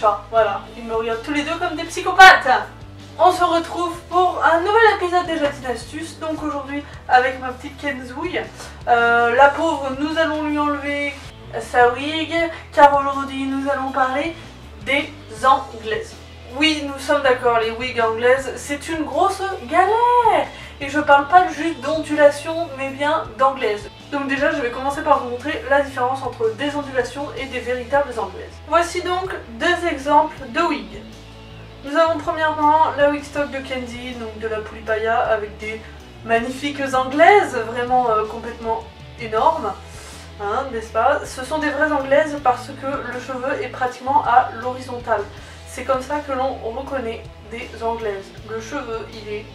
chat. Voilà, ils me regardent tous les deux comme des psychopathes. On se retrouve pour un nouvel épisode des Jatines Astuces. Donc aujourd'hui avec ma petite Kenzouille. La pauvre, nous allons lui enlever sa wig, car aujourd'hui nous allons parler des anglaises. Oui, nous sommes d'accord, les wigs anglaises, c'est une grosse galère. Et je parle pas juste d'ondulation, mais bien d'anglaise. Donc déjà, je vais commencer par vous montrer la différence entre des ondulations et des véritables anglaises. Voici donc deux exemples de wigs. Nous avons premièrement la wig stock de Kenzie, donc de la Pulipaya, avec des magnifiques anglaises, vraiment complètement énormes, hein, n'est-ce pas? Ce sont des vraies anglaises parce que le cheveu est pratiquement à l'horizontale. C'est comme ça que l'on reconnaît des anglaises. Le cheveu, il est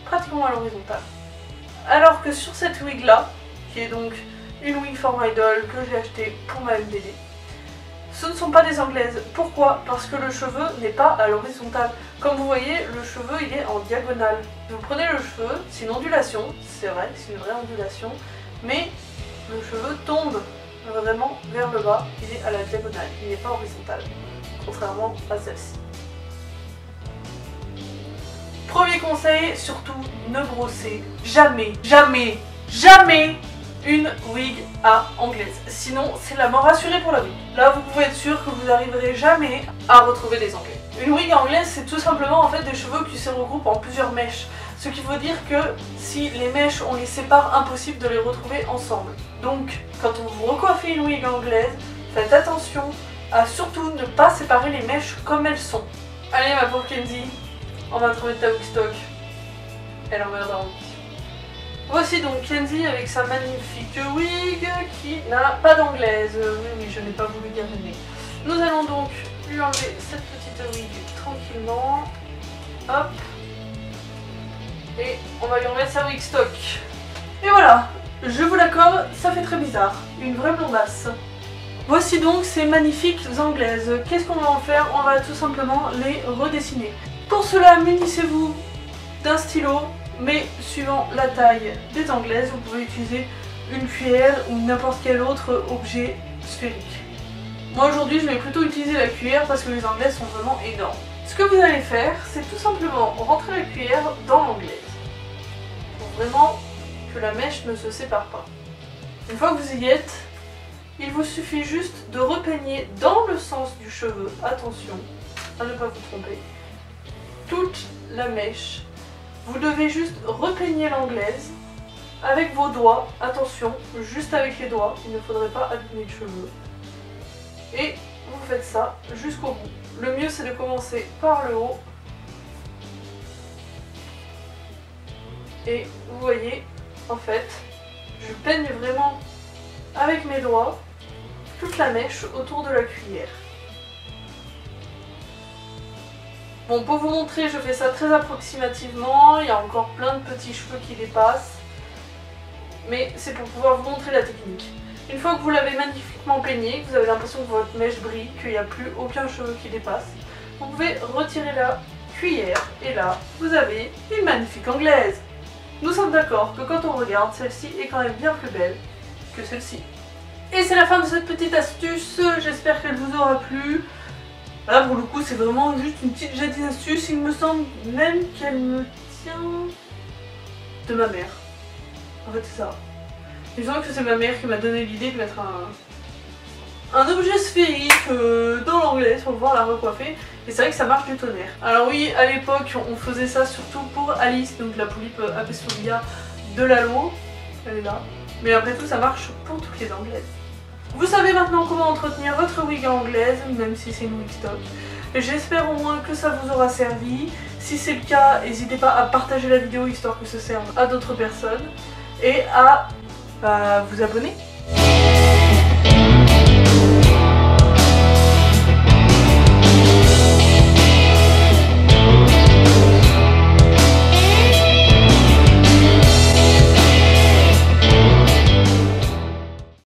pratiquement à l'horizontale. Alors que sur cette wig là, qui est donc une wig for my doll que j'ai achetée pour ma MDD, ce ne sont pas des anglaises. Pourquoi? Parce que le cheveu n'est pas à l'horizontale. Comme vous voyez, le cheveu il est en diagonale. Vous prenez le cheveu, c'est une ondulation, c'est vrai, c'est une vraie ondulation, mais le cheveu tombe vraiment vers le bas, il est à la diagonale, il n'est pas horizontal, contrairement à celle-ci. Premier conseil, surtout ne brossez jamais, jamais, jamais une wig à anglaise. Sinon, c'est la mort assurée pour la wig. Là, vous pouvez être sûr que vous n'arriverez jamais à retrouver des anglaises. Une wig anglaise, c'est tout simplement en fait des cheveux qui se regroupent en plusieurs mèches. Ce qui veut dire que si les mèches, on les sépare, impossible de les retrouver ensemble. Donc, quand on vous recoiffez une wig anglaise, faites attention à surtout ne pas séparer les mèches comme elles sont. Allez, ma pauvre Kenzie, on va trouver ta wig stock. Elle en meurt en wig. Voici donc Kenzie avec sa magnifique wig qui n'a pas d'anglaise. Oui, je n'ai pas voulu garder. Nous allons donc lui enlever cette petite wig tranquillement. Hop. Et on va lui enlever sa wig stock. Et voilà, je vous l'accorde, ça fait très bizarre. Une vraie blondasse. Voici donc ces magnifiques anglaises. Qu'est-ce qu'on va en faire? On va tout simplement les redessiner. Pour cela, munissez-vous d'un stylo, mais suivant la taille des anglaises, vous pouvez utiliser une cuillère ou n'importe quel autre objet sphérique. Moi aujourd'hui, je vais plutôt utiliser la cuillère parce que les anglaises sont vraiment énormes. Ce que vous allez faire, c'est tout simplement rentrer la cuillère dans l'anglaise, pour vraiment que la mèche ne se sépare pas. Une fois que vous y êtes, il vous suffit juste de repeigner dans le sens du cheveu, attention à ne pas vous tromper, toute la mèche. Vous devez juste repeigner l'anglaise avec vos doigts, attention, juste avec les doigts, il ne faudrait pas abîmer le cheveu. Et vous faites ça jusqu'au bout. Le mieux c'est de commencer par le haut. Et vous voyez, en fait, je peigne vraiment avec mes doigts toute la mèche autour de la cuillère. Bon, pour vous montrer, je fais ça très approximativement, il y a encore plein de petits cheveux qui dépassent, mais c'est pour pouvoir vous montrer la technique. Une fois que vous l'avez magnifiquement peigné, que vous avez l'impression que votre mèche brille, qu'il n'y a plus aucun cheveu qui dépasse, vous pouvez retirer la cuillère, et là, vous avez une magnifique anglaise. Nous sommes d'accord que quand on regarde, celle-ci est quand même bien plus belle que celle-ci. Et c'est la fin de cette petite astuce, j'espère qu'elle vous aura plu. Là pour le coup c'est vraiment juste une petite Jatine astuce, il me semble même qu'elle me tient de ma mère. En fait c'est ça. Il me semble que c'est ma mère qui m'a donné l'idée de mettre un objet sphérique dans l'anglaise pour pouvoir la recoiffer. Et c'est vrai que ça marche du tonnerre. Alors oui, à l'époque on faisait ça surtout pour Alice, donc la polype Apessolia de Lalo. Elle est là. Mais après tout ça marche pour toutes les anglaises. Vous savez maintenant comment entretenir votre wig anglaise, même si c'est une wig stock. J'espère au moins que ça vous aura servi. Si c'est le cas, n'hésitez pas à partager la vidéo histoire que ça serve à d'autres personnes. Et à vous abonner.